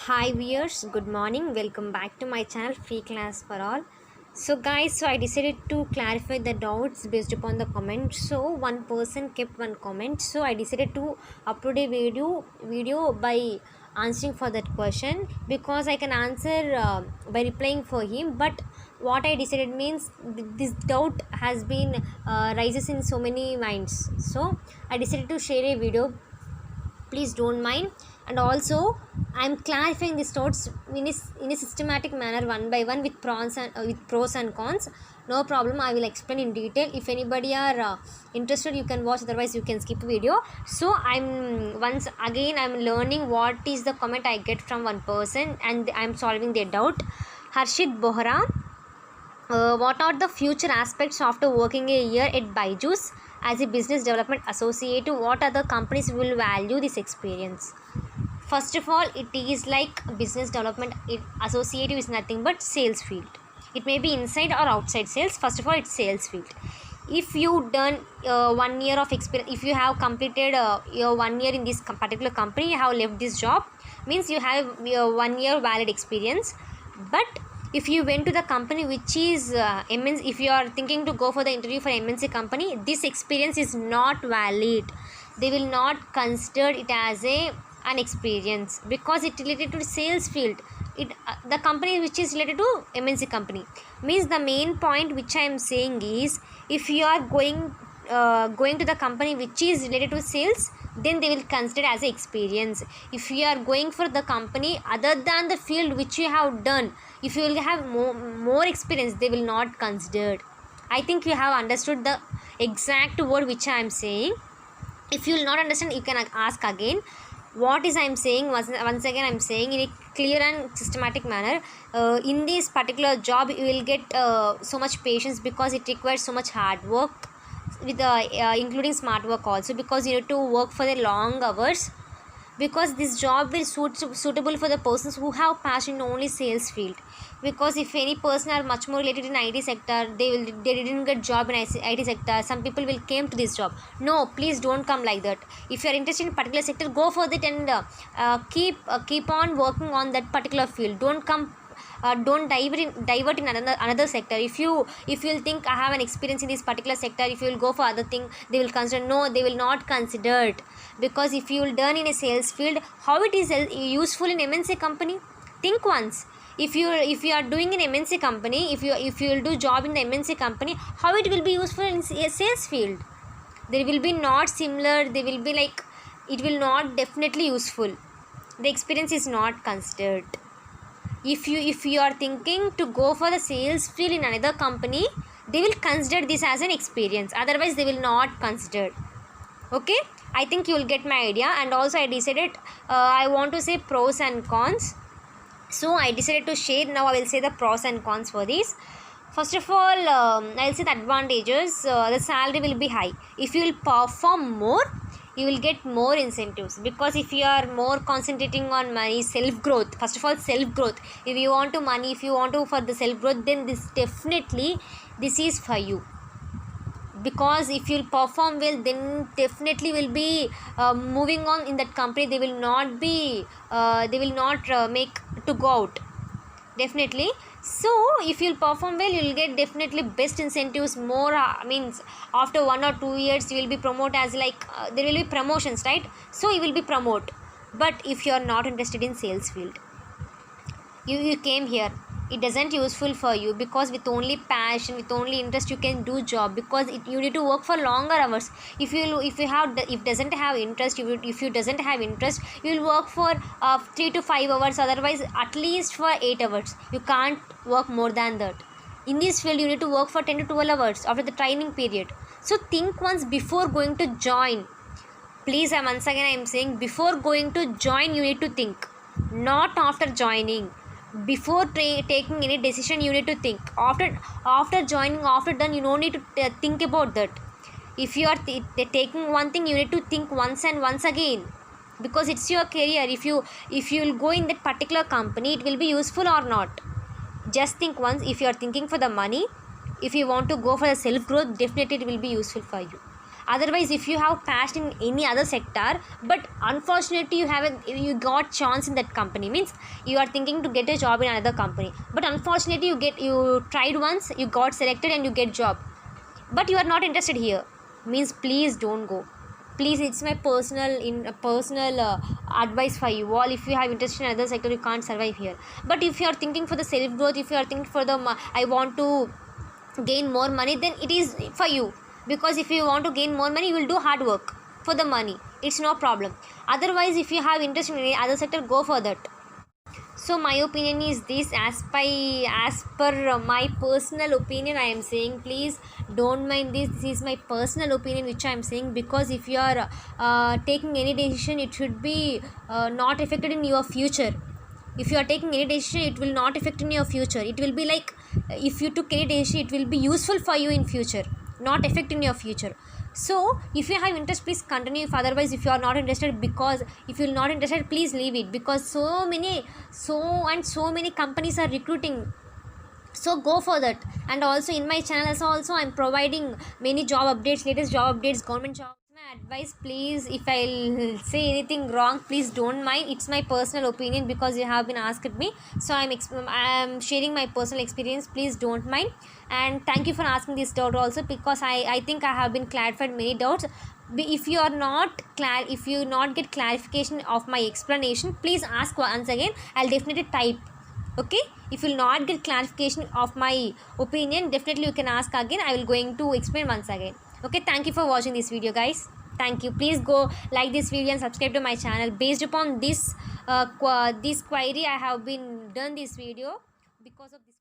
Hi viewers, good morning. Welcome back to my channel Free Class for All. So guys, I decided to clarify the doubts based upon the comment. So one person kept one comment. So I decided to upload a video by answering for that question because I can answer by replying for him. But what I decided means this doubt has been rises in so many minds. So I decided to share a video, please don't mind. And also I'm clarifying these thoughts in a systematic manner one by one with pros and cons. No problem, I will explain in detail. If anybody are interested, you can watch, otherwise you can skip video. So I'm learning what is the comment I get from one person and I'm solving their doubt. Harshit Bohra, what are the future aspects after working a year at Byju's as a business development associate? What other companies will value this experience? First of all, it is like business development associate is nothing but sales field. It may be inside or outside sales. First of all, it's sales field. If you done 1 year of experience, if you have completed your 1 year in this particular company, you have left this job, means you have your 1 year valid experience. But if you went to the company which is MNC, if you are thinking to go for the interview for MNC company, this experience is not valid. They will not consider it as an experience because it related to the sales field. The company which is related to MNC company, means the main point which I am saying is, if you are going to the company which is related to sales, then they will consider as an experience. If you are going for the company other than the field which you have done, if you will have more experience, they will not consider. I think you have understood the exact word which I am saying. If you will not understand, you can ask again. What is I am saying, once again I am saying in a clear and systematic manner. In this particular job you will get so much patience because it requires so much hard work with including smart work also, because you need to work for the long hours, because this job will suitable for the persons who have passion in only sales field. Because if any person are much more related in IT sector, they didn't get job in IT sector, some people will came to this job. No, please don't come like that. If you are interested in particular sector, go for that and keep on working on that particular field. Don't divert in another sector. If you will think I have an experience in this particular sector, if you will go for other thing, they will consider. No, they will not consider it. Because if you will done in a sales field, how it is useful in MNC company? Think once. If you are doing in MNC company, if you will do job in the MNC company, how it will be useful in a sales field? There will be not similar. They will be like, it will not definitely useful. The experience is not considered. If you are thinking to go for the sales field in another company, they will consider this as an experience. Otherwise, they will not consider. Okay, I think you will get my idea. And also I decided I want to say pros and cons. So I decided to share. Now I will say the pros and cons for this. First of all, I will say the advantages. The salary will be high. If you will perform more, you will get more incentives. Because if you are more concentrating on money, self growth, first of all self growth, if you want to money, if you want to for the self growth, then this is for you. Because if you will perform well, then definitely will be moving on in that company. They will not make to go out, definitely. So if you will perform well, you will get definitely best incentives. More means after 1 or 2 years you will be promoted as like there will be promotions, right? So you will be promoted. But if you are not interested in sales field, you came here, it doesn't useful for you. Because with only passion, with only interest, you can do job. Because you need to work for longer hours. If doesn't have interest, if you doesn't have interest, you will work for 3 to 5 hours, otherwise at least for 8 hours. You can't work more than that. In this field you need to work for 10 to 12 hours after the training period. So think once before going to join. Please, once again I am saying, before going to join you need to think, not after joining. Before taking any decision you need to think. After joining, after done, you don't need to think about that. If you are taking one thing, you need to think once and once again. Because it's your career. If you will go in that particular company, it will be useful or not. Just think once. If you are thinking for the money, if you want to go for the self growth, definitely it will be useful for you. Otherwise, if you have passed in any other sector, but unfortunately you got chance in that company, means you are thinking to get a job in another company, but unfortunately you tried once, you got selected and you get job, but you are not interested here, means please don't go. Please, it's my personal advice for you all. If you have interest in other sector, you can't survive here. But if you are thinking for the self growth, if you are thinking for the I want to gain more money, then it is for you. Because if you want to gain more money, you will do hard work for the money, it's no problem. Otherwise, if you have interest in any other sector, go for that. So my opinion is this, as per my personal opinion I am saying. Please don't mind this. This is my personal opinion which I am saying, because if you are taking any decision, it should be not affected in your future. If you are taking any decision, it will not affect in your future. It will be like, if you took any decision, it will be useful for you in future, not affect in your future. So if you have interest, please continue. If otherwise, if you are not interested, because if you are not interested, please leave it, because so many companies are recruiting, so go for that. And also in my channel also I'm providing many job updates, latest job updates, government job. My advice, please, if I'll say anything wrong, please don't mind. It's my personal opinion, because you have been asked me, so I'm sharing my personal experience. Please don't mind. And thank you for asking this doubt also, because I think I have been clarified many doubts. If you are not if you not get clarification of my explanation, please ask once again. I'll definitely type. Okay, if you will not get clarification of my opinion, definitely you can ask again. I will going to explain once again. Okay, thank you for watching this video, guys. Thank you. Please go like this video and subscribe to my channel. Based upon this this query, I have been done this video because of this.